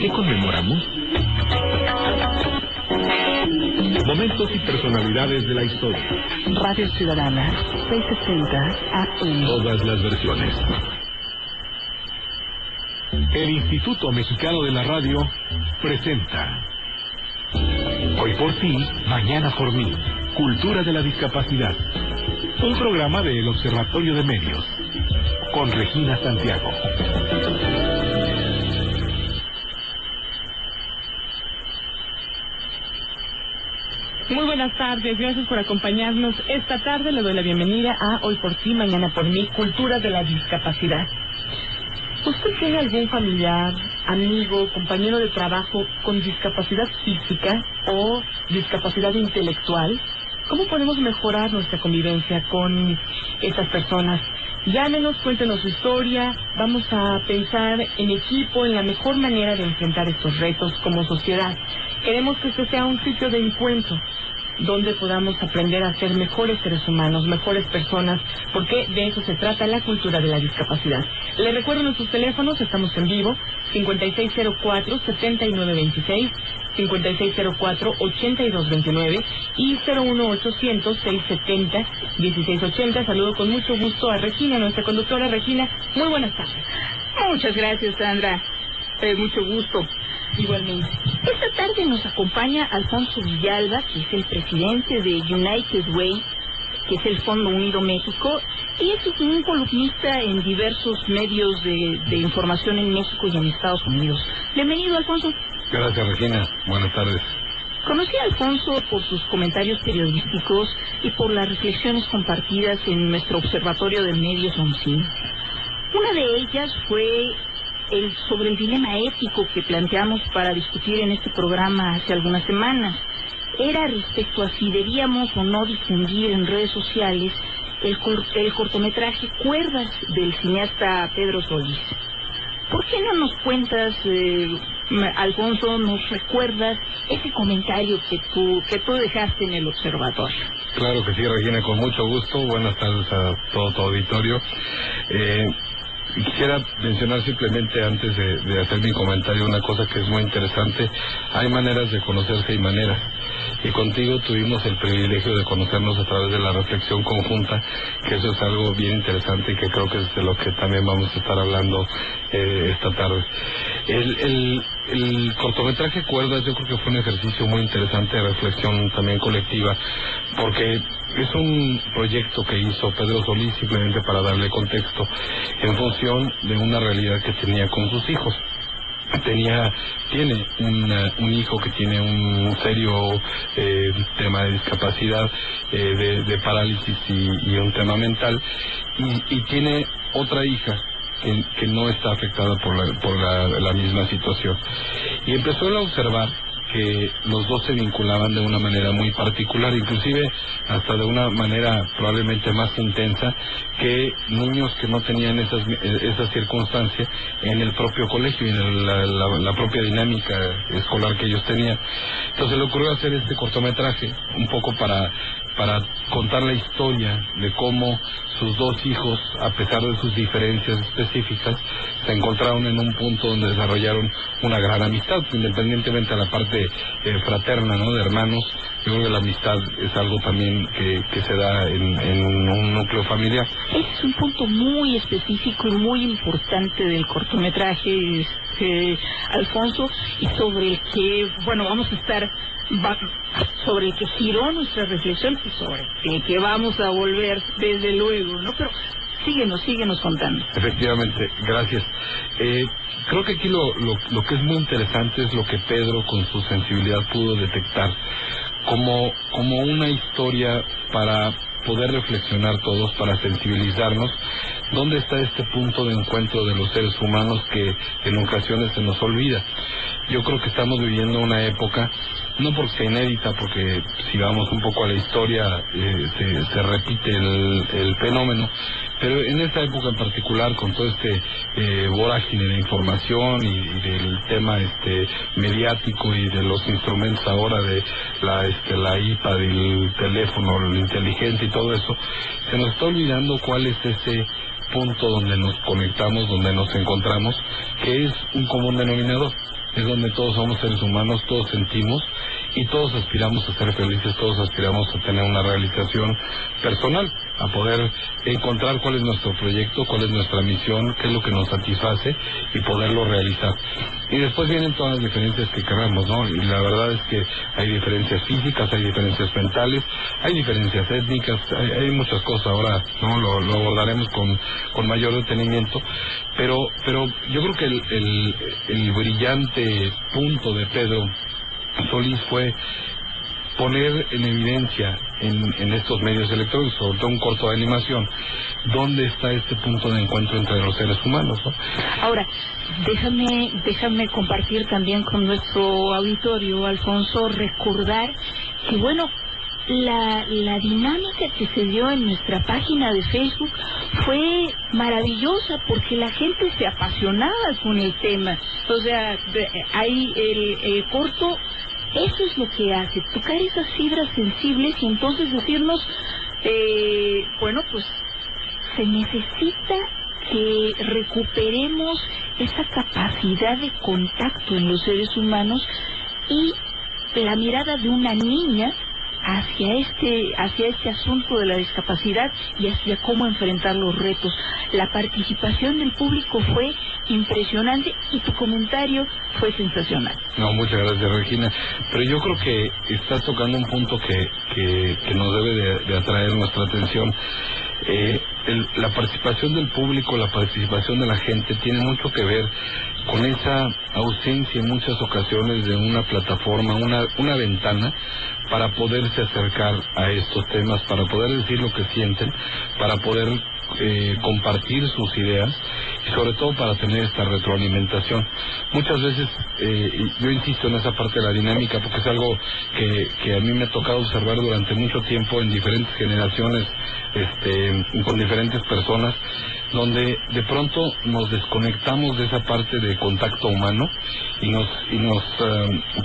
¿Qué conmemoramos? Momentos y personalidades de la historia. Radio Ciudadana, 660 AM. Todas las versiones. El Instituto Mexicano de la Radio presenta Hoy por ti, mañana por mí. Cultura de la discapacidad. Un programa del Observatorio de Medios. Con Regina Santiago. Muy buenas tardes, gracias por acompañarnos. Esta tarde le doy la bienvenida a Hoy por ti, mañana por mí, Cultura de la discapacidad. ¿Usted tiene algún familiar, amigo, compañero de trabajo con discapacidad física o discapacidad intelectual? ¿Cómo podemos mejorar nuestra convivencia con estas personas? Llámenos, cuéntenos su historia. Vamos a pensar en equipo, en la mejor manera de enfrentar estos retos como sociedad. Queremos que este sea un sitio de encuentro donde podamos aprender a ser mejores seres humanos, mejores personas, porque de eso se trata la cultura de la discapacidad. Les recuerdo nuestros teléfonos, estamos en vivo, 5604-7926, 5604-8229 y 01800-670-1680. Saludo con mucho gusto a Regina, nuestra conductora. Regina, muy buenas tardes. Muchas gracias, Sandra. Mucho gusto. Igualmente. Esta tarde nos acompaña Alfonso Villalba, que es el presidente de United Way, que es el Fondo Unido México, y es un columnista en diversos medios de información en México y en Estados Unidos. Bienvenido, Alfonso. Gracias, Regina. Buenas tardes. Conocí a Alfonso por sus comentarios periodísticos y por las reflexiones compartidas en nuestro Observatorio de Medios OMCIM. Una de ellas fue sobre el dilema ético que planteamos para discutir en este programa hace algunas semanas. Era respecto a si debíamos o no difundir en redes sociales el cortometraje Cuerdas del cineasta Pedro Solís. ¿Por qué no nos cuentas, Alfonso, nos recuerdas ese comentario que tú dejaste en el observatorio? Claro que sí, Regina, con mucho gusto. Buenas tardes a todo tu auditorio. Quisiera mencionar simplemente antes de hacer mi comentario una cosa que es muy interesante. Hay maneras de conocerse y maneras. Y contigo tuvimos el privilegio de conocernos a través de la reflexión conjunta, que eso es algo bien interesante y que creo que es de lo que también vamos a estar hablando esta tarde. El cortometraje Cuerdas yo creo que fue un ejercicio muy interesante de reflexión también colectiva, porque es un proyecto que hizo Pedro Solís simplemente para darle contexto en función de una realidad que tenía con sus hijos. Tiene un hijo que tiene un serio tema de discapacidad, de parálisis y un tema mental, y tiene otra hija que no está afectada por la misma situación. Y empezó a observar que los dos se vinculaban de una manera muy particular, inclusive hasta de una manera probablemente más intensa que niños que no tenían esas circunstancias en el propio colegio y en la propia dinámica escolar que ellos tenían. Entonces le ocurrió hacer este cortometraje un poco para contar la historia de cómo sus dos hijos, a pesar de sus diferencias específicas, se encontraron en un punto donde desarrollaron una gran amistad, independientemente de la parte fraterna, ¿no?, de hermanos. Yo creo que la amistad es algo también que se da en un núcleo familiar. Es un punto muy específico y muy importante del cortometraje, Alfonso, y sobre el que, vamos a estar sobre el que giró nuestra reflexión y sobre el que vamos a volver desde luego, ¿no? Pero síguenos contando. Efectivamente, gracias. Creo que aquí lo que es muy interesante es lo que Pedro con su sensibilidad pudo detectar como una historia para poder reflexionar todos, para sensibilizarnos. ¿Dónde está este punto de encuentro de los seres humanos que en ocasiones se nos olvida? Yo creo que estamos viviendo una época, no porque sea inédita, porque si vamos un poco a la historia se repite el fenómeno, pero en esta época en particular, con todo vorágine de información y del tema mediático y de los instrumentos ahora de la iPad, el teléfono, el inteligente y todo eso, se nos está olvidando cuál es ese punto donde nos conectamos, donde nos encontramos, que es un común denominador. es donde todos somos seres humanos, todos sentimos y todos aspiramos a ser felices, todos aspiramos a tener una realización personal, a poder encontrar cuál es nuestro proyecto, cuál es nuestra misión, qué es lo que nos satisface y poderlo realizar. Y después vienen todas las diferencias que queramos, ¿no? Y la verdad es que hay diferencias físicas, hay diferencias mentales, hay diferencias étnicas, hay muchas cosas ahora, ¿no? Lo abordaremos con mayor detenimiento, pero yo creo que el brillante punto de Pedro Solís fue poner en evidencia en estos medios electrónicos, sobre todo un corto de animación, dónde está este punto de encuentro entre los seres humanos, ¿no? Ahora, déjame compartir también con nuestro auditorio, Alfonso, recordar que, bueno, la dinámica que se dio en nuestra página de Facebook fue maravillosa porque la gente se apasionaba con el tema. O sea, ahí el corto, eso es lo que hace, tocar esas fibras sensibles y entonces decirnos, bueno, pues se necesita que recuperemos esa capacidad de contacto en los seres humanos y la mirada de una niña hacia este asunto de la discapacidad y hacia cómo enfrentar los retos. La participación del público fue impresionante y tu comentario fue sensacional. No, muchas gracias, Regina. Pero yo creo que estás tocando un punto que nos debe de atraer nuestra atención. La participación del público, la participación de la gente tiene mucho que ver con esa ausencia en muchas ocasiones de una plataforma, una ventana para poderse acercar a estos temas, para poder decir lo que sienten, para poder compartir sus ideas y sobre todo para tener esta retroalimentación. Muchas veces yo insisto en esa parte de la dinámica porque es algo que a mí me ha tocado observar durante mucho tiempo en diferentes generaciones, con diferentes personas, donde de pronto nos desconectamos de esa parte de contacto humano y nos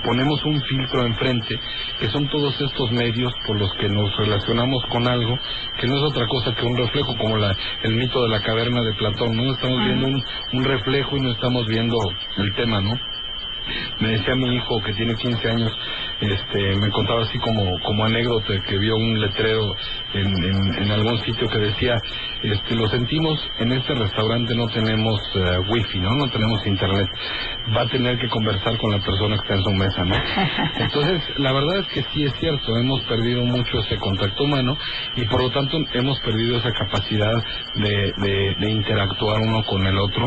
ponemos un filtro enfrente, que son todos estos medios por los que nos relacionamos con algo que no es otra cosa que un reflejo, como el mito de la caverna de Platón, ¿no? Estamos viendo un reflejo y no estamos viendo el tema, ¿no? Me decía mi hijo, que tiene 15 años, me contaba así como anécdota, que vio un letrero en algún sitio que decía, lo sentimos, en este restaurante no tenemos wifi, ¿no? No tenemos internet, va a tener que conversar con la persona que está en su mesa, ¿no? Entonces, la verdad es que sí es cierto, hemos perdido mucho ese contacto humano y por lo tanto hemos perdido esa capacidad de interactuar uno con el otro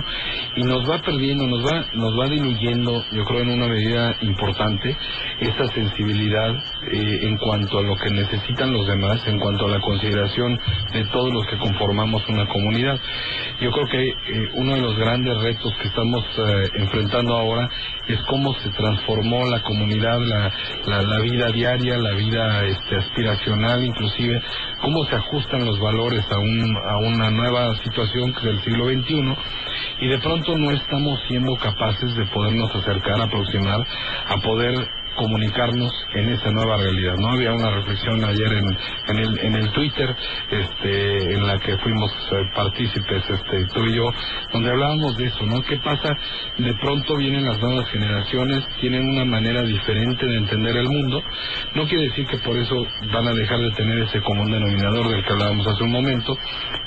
y nos va perdiendo, nos va diluyendo, yo creo, en una medida importante esa sensibilidad en cuanto a lo que necesitan los demás, en cuanto a la consideración de todos los que conformamos una comunidad. Yo creo que uno de los grandes retos que estamos enfrentando ahora es cómo se transformó la comunidad, la vida diaria, la vida aspiracional, inclusive cómo se ajustan los valores a una nueva situación que es el siglo XXI, y de pronto no estamos siendo capaces de podernos acercar, aproximar, a poder comunicarnos en esa nueva realidad, ¿no? Había una reflexión ayer en el Twitter, en la que fuimos partícipes, tú y yo, donde hablábamos de eso, ¿no? ¿Qué pasa? De pronto vienen las nuevas generaciones, tienen una manera diferente de entender el mundo. No quiere decir que por eso van a dejar de tener ese común denominador del que hablábamos hace un momento,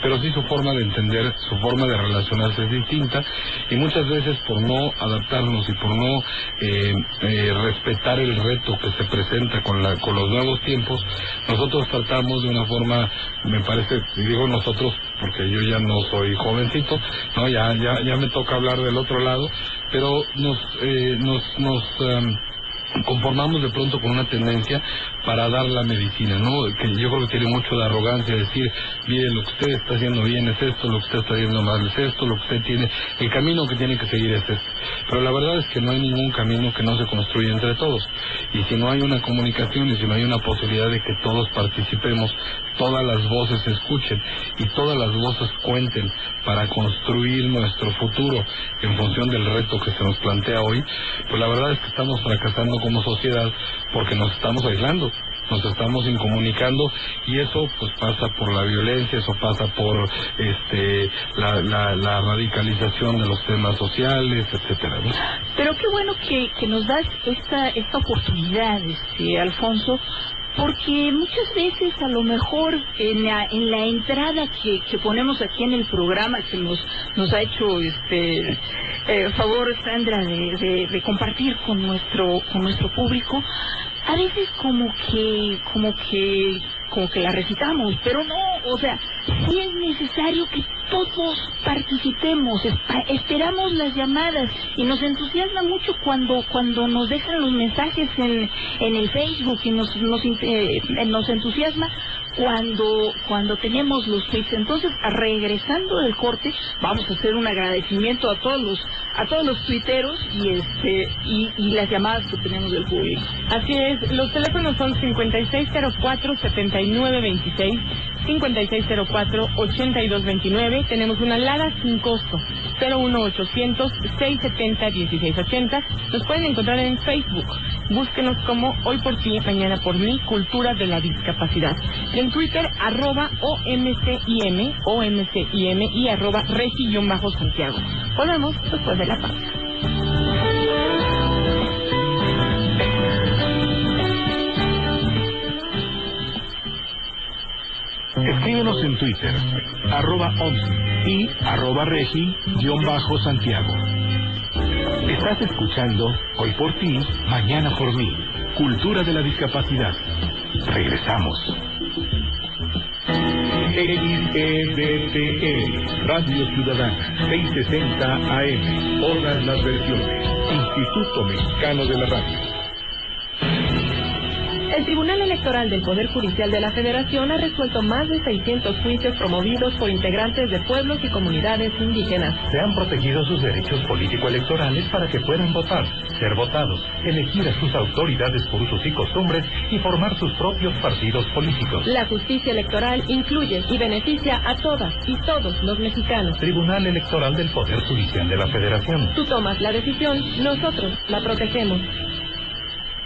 pero sí su forma de entender, su forma de relacionarse es distinta, y muchas veces por no adaptarnos y por no respetar el reto que se presenta con los nuevos tiempos, nosotros tratamos de una forma, me parece, y digo nosotros porque yo ya no soy jovencito, no, ya me toca hablar del otro lado, pero nos conformamos de pronto con una tendencia para dar la medicina, ¿no? Que yo creo que tiene mucho de arrogancia decir, mire, lo que usted está haciendo bien es esto, lo que usted está haciendo mal es esto, lo que usted tiene, el camino que tiene que seguir es este. Pero la verdad es que no hay ningún camino que no se construya entre todos. Y si no hay una comunicación y si no hay una posibilidad de que todos participemos, todas las voces se escuchen y todas las voces cuenten para construir nuestro futuro en función del reto que se nos plantea hoy, pues la verdad es que estamos fracasando como sociedad porque nos estamos aislando. nos estamos incomunicando, y eso pues pasa por la violencia, eso pasa por la radicalización de los temas sociales, etcétera, ¿no? Pero qué bueno que nos das esta oportunidad, Alfonso, porque muchas veces a lo mejor en la entrada que ponemos aquí en el programa, que nos ha hecho favor Sandra de compartir con nuestro público, a veces como que la recitamos, pero no, o sea, sí es necesario que todos participemos, esperamos las llamadas, y nos entusiasma mucho cuando nos dejan los mensajes en el Facebook, y nos entusiasma cuando tenemos los tweets. Entonces, regresando del corte, vamos a hacer un agradecimiento a todos los tuiteros y las llamadas que tenemos del público. Así es, los teléfonos son 5604-7926, 5604-8229. Tenemos una alada sin costo, 01800-670-1680. Nos pueden encontrar en Facebook. Búsquenos como Hoy por Ti, Mañana por Mí, Cultura de la Discapacidad. Y en Twitter, @OMCIM y @Regi-Santiago. Volvemos después de la pausa. Escríbenos en Twitter, @OMSI y @Regi-Santiago. Estás escuchando Hoy por Ti, Mañana por Mí, Cultura de la Discapacidad. Regresamos. XEDTN, Radio Ciudadana, 660 AM, todas las versiones. Instituto Mexicano de la Radio. El Tribunal Electoral del Poder Judicial de la Federación ha resuelto más de 600 juicios promovidos por integrantes de pueblos y comunidades indígenas. Se han protegido sus derechos político-electorales para que puedan votar, ser votados, elegir a sus autoridades por usos y costumbres y formar sus propios partidos políticos. La justicia electoral incluye y beneficia a todas y todos los mexicanos. Tribunal Electoral del Poder Judicial de la Federación. Tú tomas la decisión, nosotros la protegemos.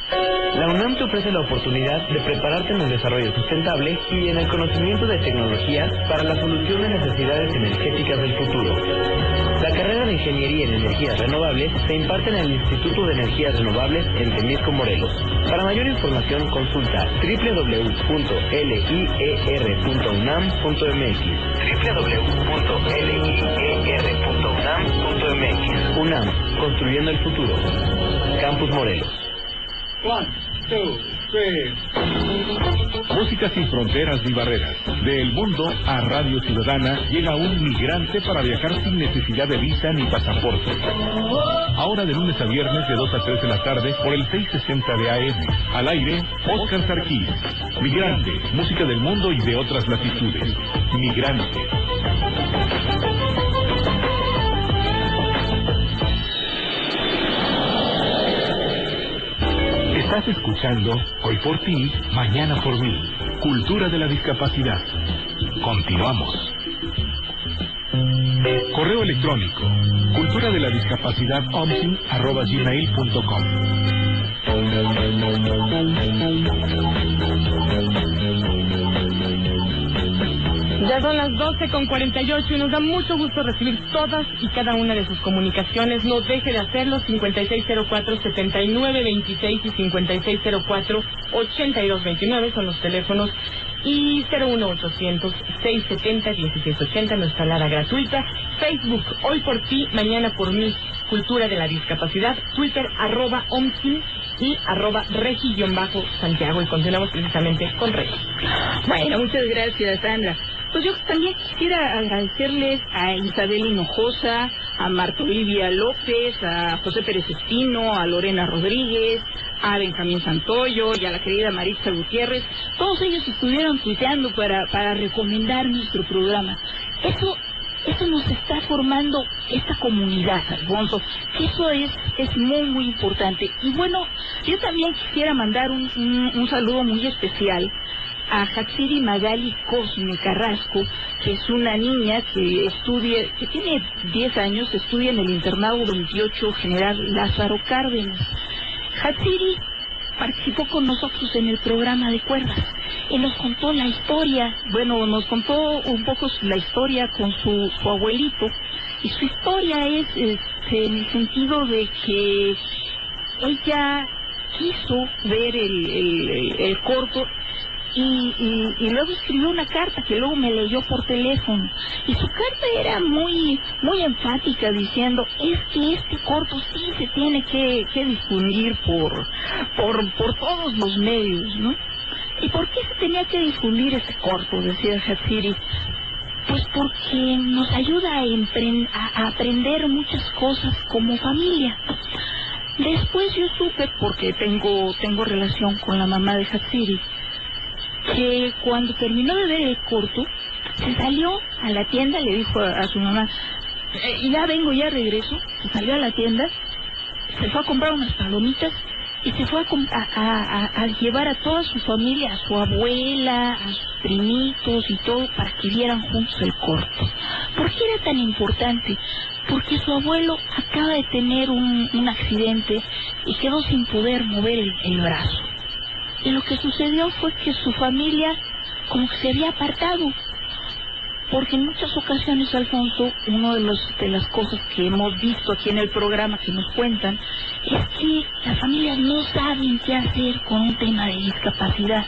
La UNAM te ofrece la oportunidad de prepararte en el desarrollo sustentable y en el conocimiento de tecnologías para la solución de necesidades energéticas del futuro. La carrera de Ingeniería en Energías Renovables se imparte en el Instituto de Energías Renovables en Temisco, Morelos. Para mayor información consulta www.lier.unam.mx www.lier.unam.mx. UNAM, construyendo el futuro. Campus Morelos. 1, 2, 3. Música sin fronteras ni barreras. Del mundo a Radio Ciudadana llega un migrante para viajar sin necesidad de visa ni pasaporte. Ahora de lunes a viernes de 2 a 3 de la tarde por el 660 de AM. Al aire, Óscar Sarquís. Migrante, música del mundo y de otras latitudes. Migrante. Estás escuchando Hoy por Ti, Mañana por Mí, Cultura de la Discapacidad. Continuamos. Correo electrónico, cultura de la discapacidad @gmail.com. Ya son las 12:48 y nos da mucho gusto recibir todas y cada una de sus comunicaciones. No deje de hacerlo. 5604-7926 y 5604-8229 son los teléfonos, y 01800-670-1680, nuestra alada gratuita. Facebook, Hoy por Ti, Mañana por Mí, Cultura de la Discapacidad. Twitter, @OMSI y @Regi-Santiago. Y continuamos precisamente con Regi. Bueno, muchas gracias, Sandra. Pues yo también quisiera agradecerles a Isabel Hinojosa, a Marta Olivia López, a José Pérez Espino, a Lorena Rodríguez, a Benjamín Santoyo y a la querida Maritza Gutiérrez. Todos ellos estuvieron tuiteando para recomendar nuestro programa. Eso nos está formando esta comunidad, Alfonso, que eso es muy, muy importante. Y bueno, yo también quisiera mandar un saludo muy especial a Hatsiri Magali Cosme Carrasco, que es una niña que tiene 10 años, estudia en el internado 28 General Lázaro Cárdenas. Hatsiri participó con nosotros en el programa de cuerdas y nos contó la historia, nos contó un poco la historia con su abuelito, y su historia es en el sentido de que ella quiso ver el corto y luego escribió una carta que luego me leyó por teléfono, y su carta era muy enfática, diciendo es que este corto sí se tiene que difundir por todos los medios, ¿no? ¿Y por qué se tenía que difundir este corto?, decía Hatsiri. Pues porque nos ayuda a aprender muchas cosas como familia. Después yo supe, porque tengo relación con la mamá de Hatsiri, que cuando terminó de ver el corto, se salió a la tienda, le dijo a su mamá, ya vengo, ya regreso. Se salió a la tienda, se fue a comprar unas palomitas y se fue a llevar a toda su familia, a su abuela, a sus primitos y todo, para que vieran juntos el corto. ¿Por qué era tan importante? Porque su abuelo acaba de tener un accidente y quedó sin poder mover el brazo. Y lo que sucedió fue que su familia como que se había apartado, porque en muchas ocasiones, Alfonso, una de las cosas que hemos visto aquí en el programa que nos cuentan es que las familias no saben qué hacer con un tema de discapacidad.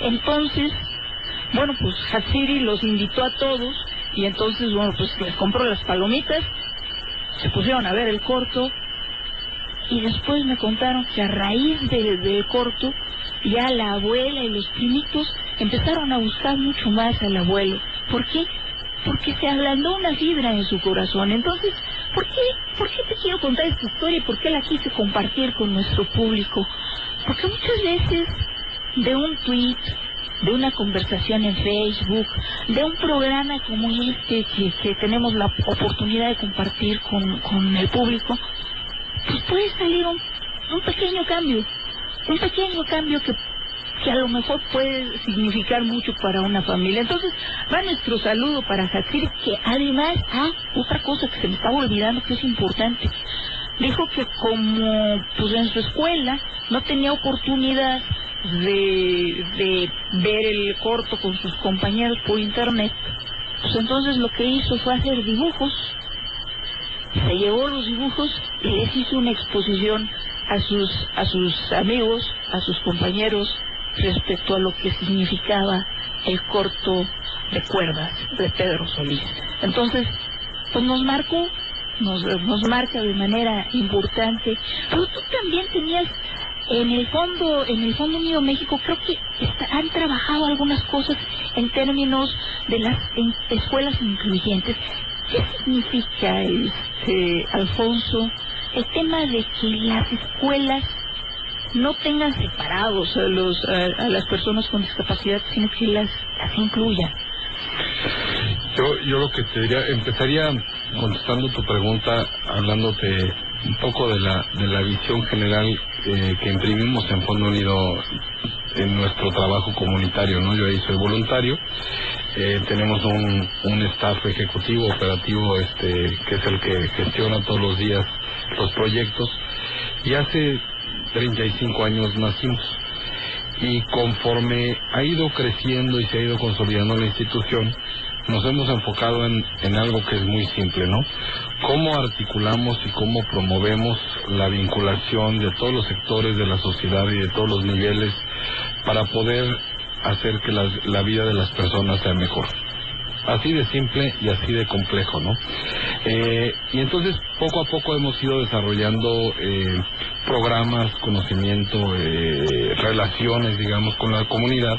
Entonces, pues Hatsiri los invitó a todos y entonces, les compró las palomitas, se pusieron a ver el corto y después me contaron que a raíz del corto ya la abuela y los primitos empezaron a buscar mucho más al abuelo. ¿Por qué? Porque se ablandó una fibra en su corazón. Entonces, ¿por qué te quiero contar esta historia y por qué la quise compartir con nuestro público? Porque muchas veces de un tweet, de una conversación en Facebook, de un programa como este que tenemos la oportunidad de compartir con el público, pues puede salir un pequeño cambio que a lo mejor puede significar mucho para una familia. Entonces, va nuestro saludo para Hatsiri, que además, otra cosa que se me estaba olvidando que es importante, dijo que como en su escuela no tenía oportunidad de ver el corto con sus compañeros por internet, pues entonces lo que hizo fue hacer dibujos. Se llevó los dibujos y les hizo una exposición a sus amigos, a sus compañeros, respecto a lo que significaba el corto de cuerdas de Pedro Solís. Entonces, pues nos marca de manera importante. Pero tú también tenías en el Fondo Unido México, creo que han trabajado algunas cosas en términos de las escuelas incluyentes. ¿Qué significa, Alfonso, el tema de que las escuelas no tengan separados a las personas con discapacidad, sino que las incluyan? Yo lo que te diría, empezaría contestando tu pregunta, hablándote un poco de la visión general que imprimimos en Fondo Unido en nuestro trabajo comunitario, ¿no? Yo ahí soy voluntario, tenemos un staff ejecutivo, operativo, que es el que gestiona todos los días los proyectos, y hace 35 años nacimos, y conforme ha ido creciendo y se ha ido consolidando la institución, nos hemos enfocado en algo que es muy simple, ¿no? Cómo articulamos y cómo promovemos la vinculación de todos los sectores de la sociedad y de todos los niveles para poder hacer que la vida de las personas sea mejor. Así de simple y así de complejo, ¿no? Y entonces poco a poco hemos ido desarrollando programas, conocimiento, relaciones, digamos, con la comunidad,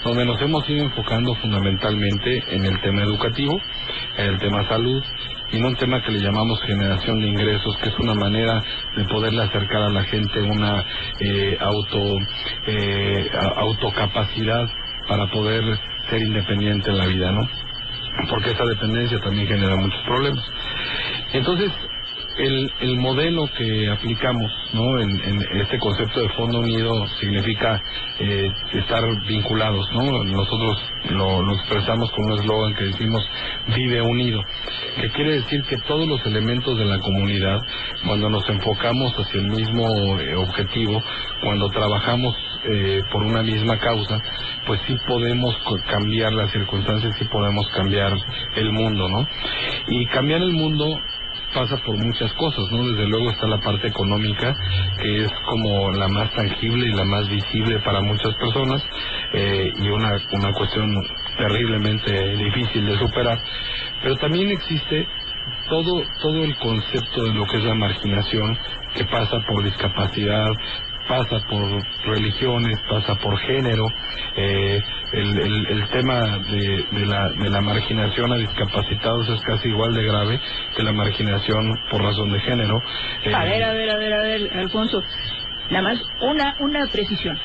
donde nos hemos ido enfocando fundamentalmente en el tema educativo, en el tema salud, y en un tema que le llamamos generación de ingresos, que es una manera de poderle acercar a la gente una autocapacidad para poder ser independiente en la vida, ¿no? Porque esa dependencia también genera muchos problemas. Entonces, el modelo que aplicamos, ¿no? En este concepto de Fondo Unido significa estar vinculados, ¿no? Nosotros lo expresamos con un eslogan que decimos Vive Unido, que quiere decir que todos los elementos de la comunidad, cuando nos enfocamos hacia el mismo objetivo, cuando trabajamos por una misma causa, pues sí podemos cambiar las circunstancias, sí podemos cambiar el mundo, ¿no? Y cambiar el mundo pasa por muchas cosas, ¿no? Desde luego está la parte económica, que es como la más tangible y la más visible para muchas personas, y una cuestión terriblemente difícil de superar. Pero también existe todo el concepto de lo que es la marginación, que pasa por discapacidad, pasa por religiones, pasa por género. El tema de la marginación a discapacitados es casi igual de grave que la marginación por razón de género. A ver, Alfonso, nada más una precisión.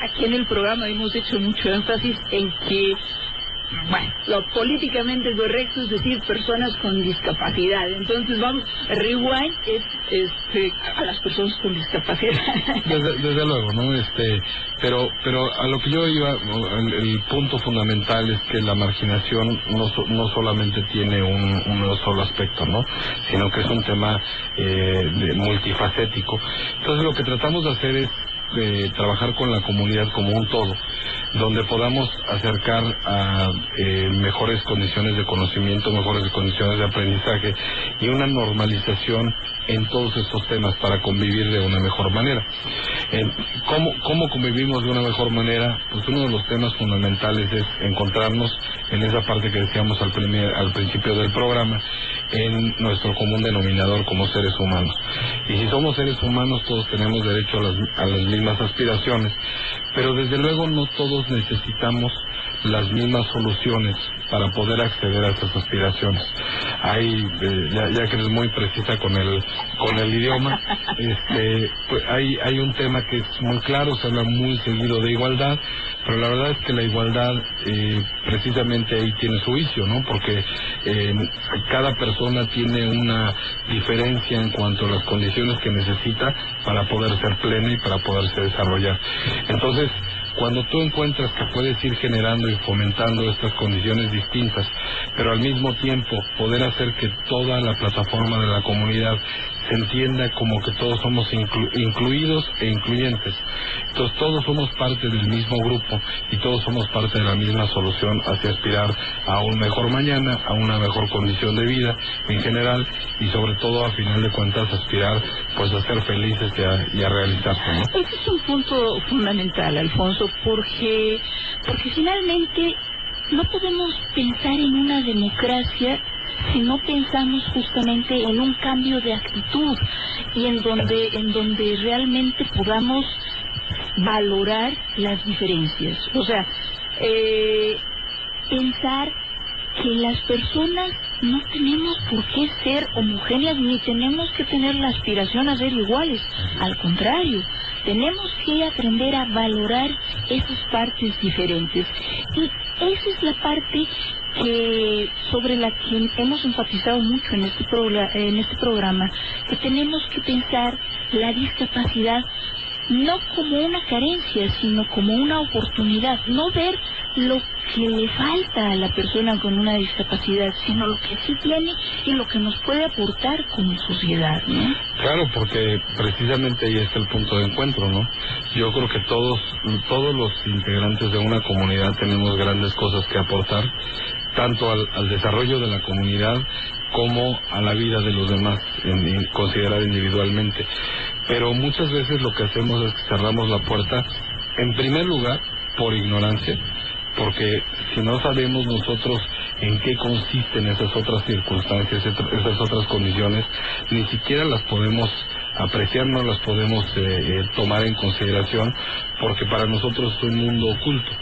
Aquí en el programa hemos hecho mucho énfasis en que, bueno, lo políticamente correcto es decir personas con discapacidad. Entonces vamos, rewind es a las personas con discapacidad. Desde luego, ¿no? Pero a lo que yo iba, el punto fundamental es que la marginación no solamente tiene un solo aspecto, ¿no? Sino que es un tema multifacético. Entonces lo que tratamos de hacer es trabajar con la comunidad como un todo, donde podamos acercar a mejores condiciones de conocimiento, mejores condiciones de aprendizaje y una normalización en todos estos temas para convivir de una mejor manera. ¿Cómo convivimos de una mejor manera? Pues uno de los temas fundamentales es encontrarnos en esa parte que decíamos al principio del programa, en nuestro común denominador como seres humanos. Y si somos seres humanos, todos tenemos derecho a las mismas aspiraciones, pero desde luego no todos necesitamos las mismas soluciones para poder acceder a esas aspiraciones. Ya que eres muy precisa con el idioma, pues hay un tema que es muy claro, se habla muy seguido de igualdad, pero la verdad es que la igualdad precisamente ahí tiene su vicio, ¿no? Porque cada persona tiene una diferencia en cuanto a las condiciones que necesita para poder ser plena y para poderse desarrollar. Entonces, cuando tú encuentras que puedes ir generando y fomentando estas condiciones distintas, pero al mismo tiempo poder hacer que toda la plataforma de la comunidad se entienda como que todos somos incluidos e incluyentes. Entonces todos somos parte del mismo grupo y todos somos parte de la misma solución hacia aspirar a un mejor mañana, a una mejor condición de vida en general y sobre todo a final de cuentas aspirar pues a ser felices y a realizarse, ¿no? Ese es un punto fundamental, Alfonso, porque finalmente no podemos pensar en una democracia si no pensamos justamente en un cambio de actitud y en donde realmente podamos valorar las diferencias. O sea, pensar que las personas no tenemos por qué ser homogéneas ni tenemos que tener la aspiración a ser iguales. Al contrario, tenemos que aprender a valorar esas partes diferentes. Y esa es la parte sobre la que hemos enfatizado mucho en este programa, que tenemos que pensar la discapacidad no como una carencia, sino como una oportunidad. No ver lo que le falta a la persona con una discapacidad, sino lo que sí tiene y lo que nos puede aportar como sociedad, ¿no? Claro, porque precisamente ahí está el punto de encuentro, ¿no? Yo creo que todos los integrantes de una comunidad tenemos grandes cosas que aportar, tanto al desarrollo de la comunidad como a la vida de los demás, considerada individualmente. Pero muchas veces lo que hacemos es que cerramos la puerta, en primer lugar, por ignorancia, porque si no sabemos nosotros en qué consisten esas otras circunstancias, esas otras condiciones, ni siquiera las podemos apreciar, no las podemos tomar en consideración, porque para nosotros es un mundo oculto.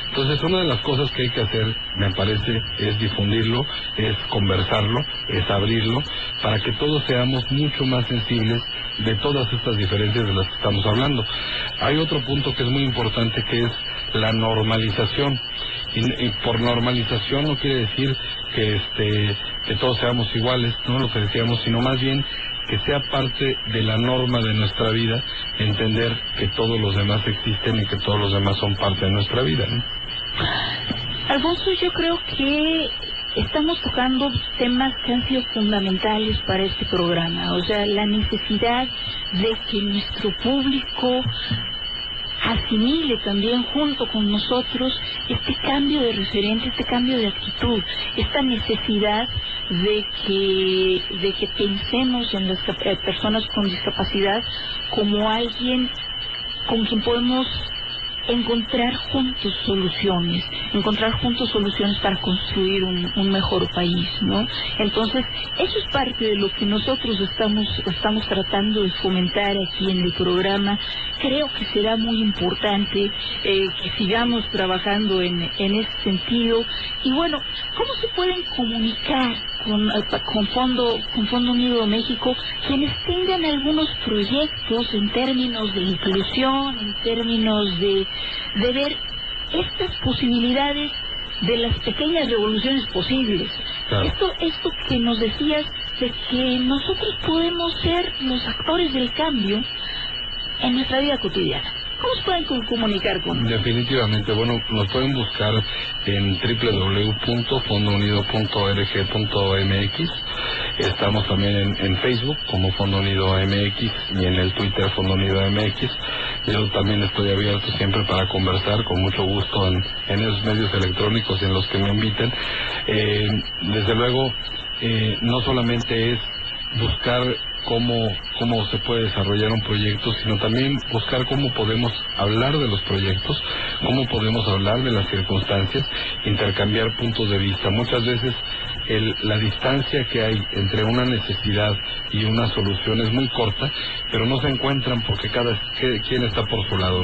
Entonces, una de las cosas que hay que hacer, me parece, es difundirlo, es conversarlo, es abrirlo, para que todos seamos mucho más sensibles de todas estas diferencias de las que estamos hablando. Hay otro punto que es muy importante, que es la normalización. Y por normalización no quiere decir que todos seamos iguales, no lo que decíamos, sino más bien que sea parte de la norma de nuestra vida, entender que todos los demás existen y que todos los demás son parte de nuestra vida, ¿no? Alfonso, yo creo que estamos tocando temas que han sido fundamentales para este programa, o sea, la necesidad de que nuestro público asimile también junto con nosotros este cambio de referente, este cambio de actitud, esta necesidad de que pensemos en las personas con discapacidad como alguien con quien podemos encontrar juntos soluciones para construir un mejor país, ¿no? Entonces, eso es parte de lo que nosotros estamos tratando de fomentar aquí en el programa. Creo que será muy importante que sigamos trabajando en ese sentido. Y bueno, ¿cómo se pueden comunicar con Fondo Unido México quienes tengan algunos proyectos en términos de inclusión, en términos de ver estas posibilidades de las pequeñas revoluciones posibles? Claro. Esto que nos decías de que nosotros podemos ser los actores del cambio en nuestra vida cotidiana. ¿Cómo se pueden comunicar con nosotros? Definitivamente, bueno, nos pueden buscar en www.fondounido.org.mx. Estamos también en Facebook como Fondo Unido MX y en el Twitter Fondo Unido MX. Yo también estoy abierto siempre para conversar con mucho gusto en esos medios electrónicos en los que me inviten. Desde luego, no solamente es buscar cómo se puede desarrollar un proyecto, sino también buscar cómo podemos hablar de los proyectos, cómo podemos hablar de las circunstancias, intercambiar puntos de vista. Muchas veces la distancia que hay entre una necesidad y una solución es muy corta, pero no se encuentran porque cada quien está por su lado, ¿no?